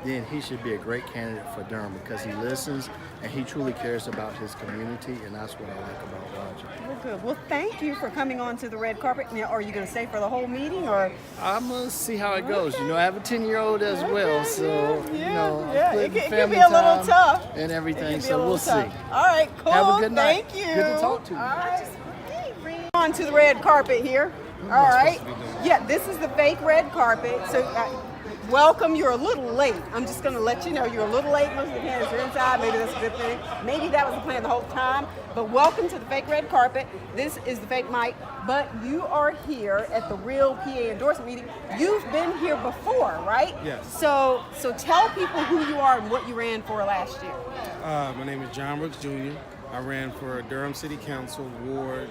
then he should be a great candidate for Durham because he listens and he truly cares about his community, and that's what I like about Roger. Well, good. Well, thank you for coming on to the red carpet. Now, are you going to stay for the whole meeting, or? I'm going to see how it goes. You know, I have a 10-year-old as well, so, it can be a little tough. And everything, so we'll see. All right, cool. Have a good night. Thank you. Good to talk to you. All right. On to the red carpet here. All right. Yeah, this is the fake red carpet. So welcome. You're a little late. I'm just going to let you know you're a little late. Most of the candidates are inside. Maybe that's a good thing. Maybe that was the plan the whole time. But welcome to the fake red carpet. This is the fake mic. But you are here at the real PA endorsement meeting. You've been here before, right? Yes. So tell people who you are and what you ran for last year. My name is John Brooks Jr. I ran for Durham City Council, Ward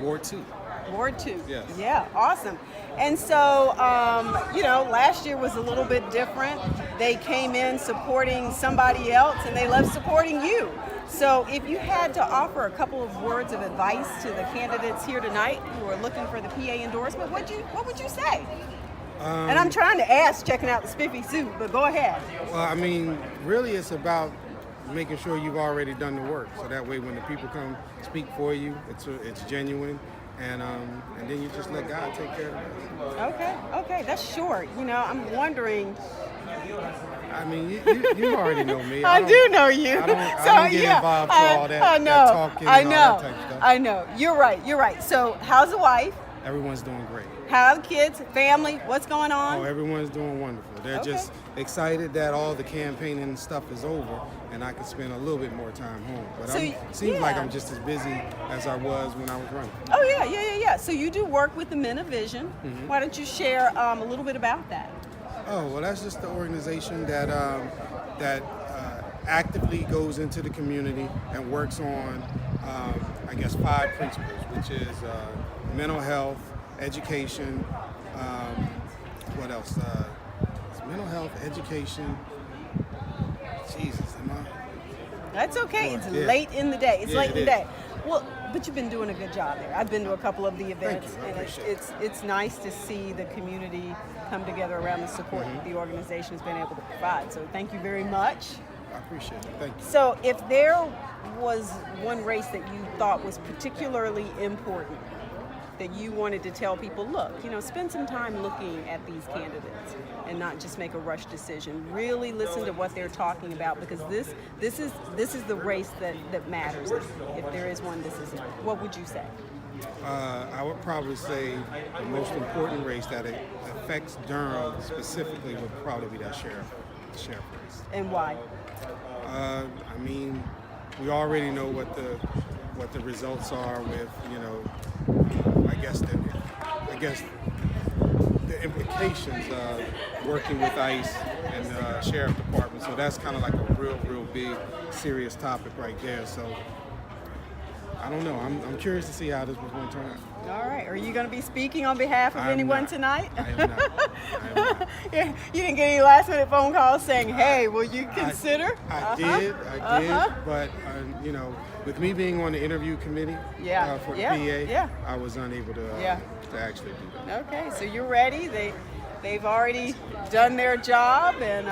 2. Ward 2. Yes. Yeah, awesome. And so, last year was a little bit different. They came in supporting somebody else, and they left supporting you. So if you had to offer a couple of words of advice to the candidates here tonight who are looking for the PA endorsement, what would you say? And I'm trying to ask, checking out the spiffy suit, but go ahead. Well, I mean, really it's about making sure you've already done the work. So that way when the people come speak for you, it's genuine. And then you just let God take care of it. Okay, that's short. I'm wondering. I mean, you already know me. I do know you. I don't get involved with all that, I know. that talking and all that type of stuff. I know. You're right. So how's the wife? Everyone's doing great. How are the kids, family, what's going on? Oh, everyone's doing wonderful. They're just excited that all the campaigning and stuff is over and I can spend a little bit more time home. But seems like I'm just as busy as I was when I was running. Oh, yeah. So you do work with the Men of Vision. Mm-hmm. Why don't you share a little bit about that? Oh, well, that's just the organization that actively goes into the community and works on, 5 principles, which is mental health, education, what else? It's mental health, education. Jesus, am I? That's okay. It's late in the day. It's late in the day. Well, but you've been doing a good job there. I've been to a couple of the events, and it's nice to see the community come together around the support that the organization has been able to provide. So thank you very much. I appreciate it. Thank you. So if there was one race that you thought was particularly important, that you wanted to tell people, look, spend some time looking at these candidates and not just make a rush decision. Really listen to what they're talking about, because this is the race that matters. If there is one, this is it. What would you say? I would probably say the most important race that affects Durham specifically would probably be that sheriff race. And why? I mean, we already know what the results are with, I guess the implications of working with ICE and the sheriff department. So that's kind of like a real big, serious topic right there. So I don't know. I'm curious to see how this was going to turn out. All right. Are you going to be speaking on behalf of anyone tonight? I am not. You didn't get any last minute phone calls saying, "Hey, will you consider?" I did, but with me being on the interview committee for the PA, I was unable to actually do that. Okay, so you're ready. They've already done their job, and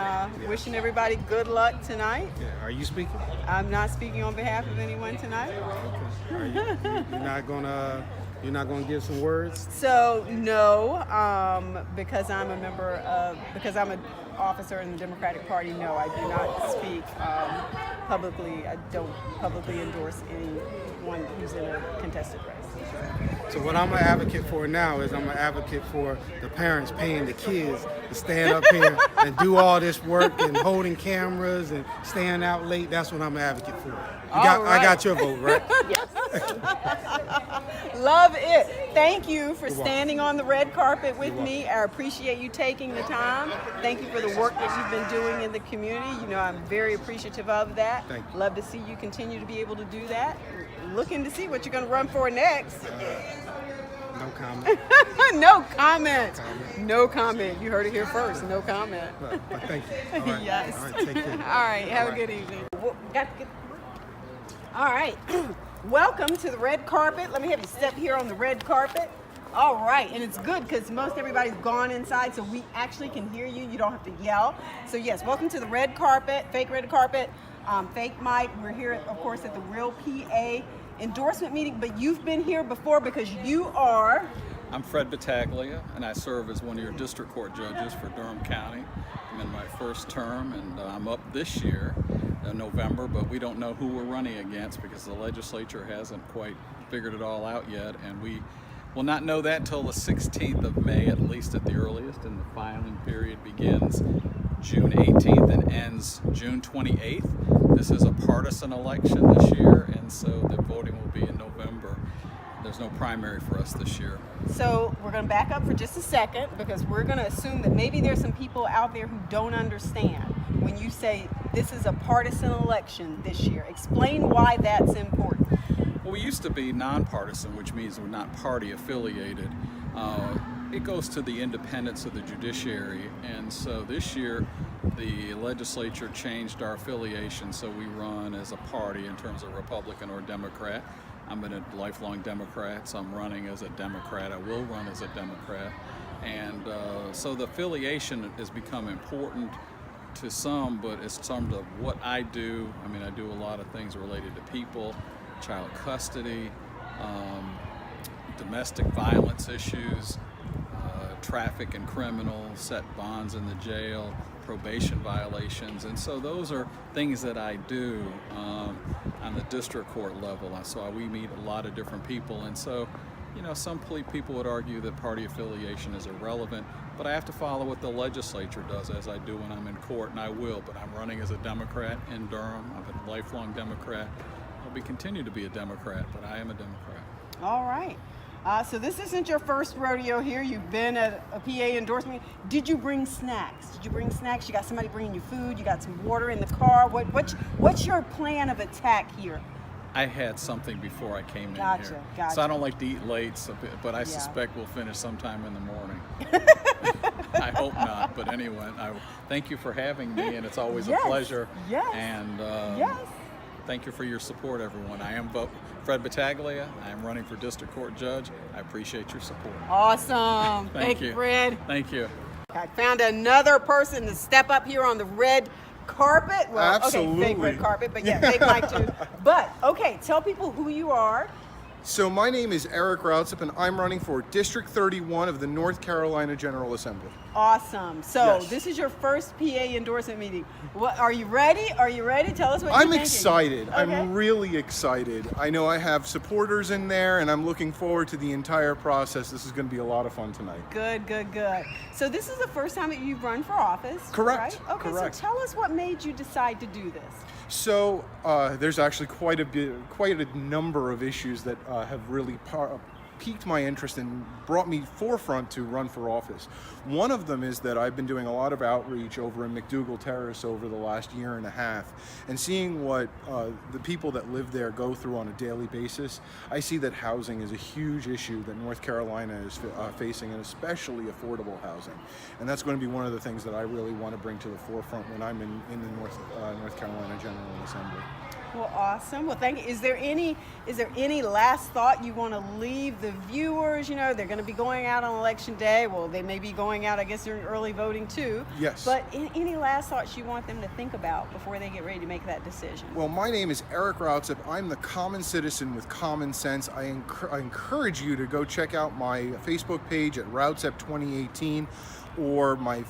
wishing everybody good luck tonight. Yeah. Are you speaking? I'm not speaking on behalf of anyone tonight. Okay. You're not gonna give some words? So no, because I'm an officer in the Democratic Party. No, I do not speak publicly. I don't publicly endorse anyone who's in a contested race. So what I'm an advocate for now is I'm an advocate for the parents paying the kids to stand up here and do all this work and holding cameras and staying out late. That's what I'm an advocate for. I got your vote, right? Yes. Love it. Thank you for standing on the red carpet with me. I appreciate you taking the time. Thank you for the work that you've been doing in the community. I'm very appreciative of that. Thank you. Love to see you continue to be able to do that. Looking to see what you're going to run for next. No comment. No comment. No comment. You heard it here first. No comment. But thank you. All right. Yes. All right, take care. All right. Have a good evening. All right. Welcome to the red carpet. Let me have you step here on the red carpet. All right. And it's good because most everybody's gone inside, so we actually can hear you. You don't have to yell. So yes, welcome to the red carpet, fake red carpet, fake mic. We're here, of course, at the Real PA endorsement meeting, but you've been here before because you are... I'm Fred Battaglia, and I serve as one of your district court judges for Durham County. I'm in my first term, and I'm up this year in November, but we don't know who we're running against because the legislature hasn't quite figured it all out yet, and we will not know that till the 16th of May, at least at the earliest, and the filing period begins June 18th and ends June 28th. This is a partisan election this year, and so the voting will be in November. There's no primary for us this year. So we're going to back up for just a second because we're going to assume that maybe there's some people out there who don't understand when you say this is a partisan election this year. Explain why that's important. Well, we used to be nonpartisan, which means we're not party affiliated. It goes to the independence of the judiciary, and so this year the legislature changed our affiliation, so we run as a party in terms of Republican or Democrat. I'm a lifelong Democrat, so I'm running as a Democrat. I will run as a Democrat, and so the affiliation has become important to some, but it's some of what I do. I mean, I do a lot of things related to people, child custody, domestic violence issues, traffic and criminals, set bonds in the jail, probation violations, and so those are things that I do on the district court level. So we meet a lot of different people, and so some people would argue that party affiliation is irrelevant, but I have to follow what the legislature does, as I do when I'm in court, and I will. But I'm running as a Democrat in Durham. I'm a lifelong Democrat. I'll continue to be a Democrat, but I am a Democrat. All right. So this isn't your first rodeo here. You've been at a PA endorsement. Did you bring snacks? Did you bring snacks? You got somebody bringing you food? You got some water in the car? What's your plan of attack here? I had something before I came in here. Gotcha. So I don't like to eat late, but I suspect we'll finish sometime in the morning. I hope not, but anyway, thank you for having me, and it's always a pleasure. Yes. And thank you for your support, everyone. I am Fred Battaglia. I am running for district court judge. I appreciate your support. Awesome. Thank you, Fred. Thank you. I found another person to step up here on the red carpet. Well, absolutely. Okay, fake red carpet, but yeah, fake mic too. But okay, tell people who you are So my name is Eric Routsip, and I'm running for District 31 of the North Carolina General Assembly. Awesome. So Yes. this is your first PA endorsement meeting. What are you ready? Are you ready? Tell us what you're I'm thinking. excited. Okay. I'm really excited. I know I have supporters in there, and I'm looking forward to the entire process. This is going to be a lot of fun tonight. Good, good, good. So this is the first time that you've run for office, Correct. right? Okay, Correct. so tell us what made you decide to do this. So there's actually quite a number of issues that have really piqued my interest and brought me forefront to run for office. One of them is that I've been doing a lot of outreach over in McDougal Terrace over the last year and a half, and seeing what the people that live there go through on a daily basis. I see that housing is a huge issue that North Carolina is facing, and especially affordable housing. And that's going to be one of the things that I really want to bring to the forefront when I'm in the North Carolina General Assembly. Well, awesome. Well, thank you. Is there any last thought you want to leave the viewers? You know, they're going to be going out on election day. Well, they may be going out, I guess, during early voting too. Yes. But any last thoughts you want them to think about before they get ready to make that decision? Well, my name is Eric Routsip. I'm the common citizen with common sense. I encourage you to go check out my Facebook page at Routsip 2018 or my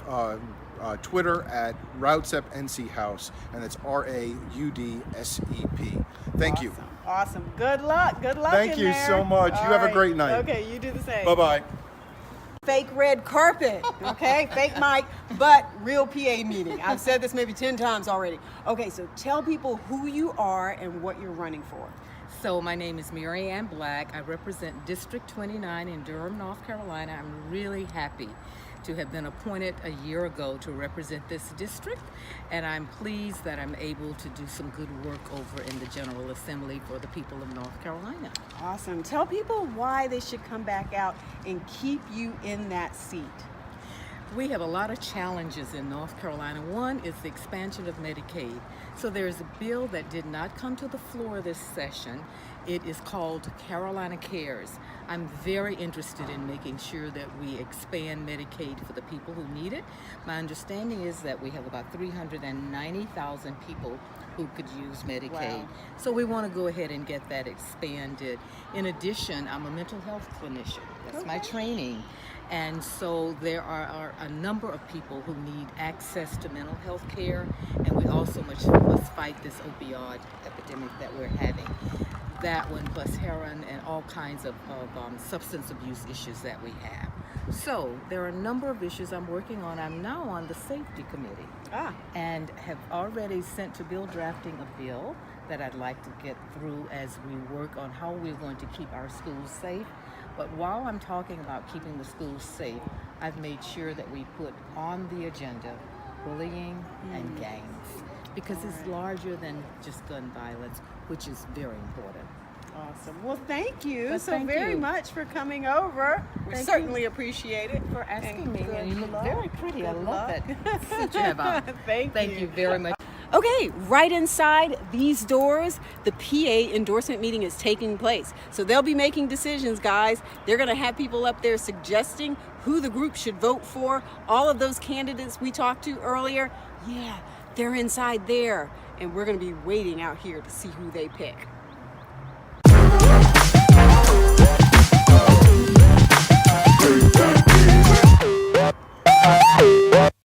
Twitter at Routsep NC House, and it's RAUDSEP. Thank you. Awesome. Good luck. Good luck. Thank in you there. so much. You All have a right. great night. Okay, you do the same. Bye-bye. Fake red carpet, okay? Fake mic, but real PA meeting. I've said this maybe 10 times already. Okay, so tell people who you are and what you're running for. So my name is Mary Ann Black. I represent District 29 in Durham, North Carolina. I'm really happy to have been appointed a year ago to represent this district, and I'm pleased that I'm able to do some good work over in the General Assembly for the people of North Carolina. Awesome. Tell people why they should come back out and keep you in that seat. We have a lot of challenges in North Carolina. One is the expansion of Medicaid. So there's a bill that did not come to the floor this session. It is called Carolina Cares. I'm very interested in making sure that we expand Medicaid for the people who need it. My understanding is that we have about 390,000 people who could use Medicaid. Wow. So we want to go ahead and get that expanded. In addition, I'm a mental health clinician. That's my training. And so there are a number of people who need access to mental health care, and we also must fight this opioid epidemic that we're having. That one plus heroin and all kinds of substance abuse issues that we have. So there are a number of issues I'm working on. I'm now on the safety committee and have already sent to bill drafting a bill that I'd like to get through as we work on how we're going to keep our schools safe. But while I'm talking about keeping the schools safe, I've made sure that we put on the agenda bullying and gangs, because it's larger than just gun violence, which is very important. Awesome. Well, thank you But so thank very you. much for coming over. We Thank certainly you appreciate it. for asking me, good and you look luck. very pretty. I Good love luck. that suit you have on. Thank you very much. Okay, right inside these doors, the PA endorsement meeting is taking place. So they'll be making decisions, guys. They're going to have people up there suggesting who the group should vote for. All of those candidates we talked to earlier, yeah, they're inside there. And we're going to be waiting out here to see who they pick.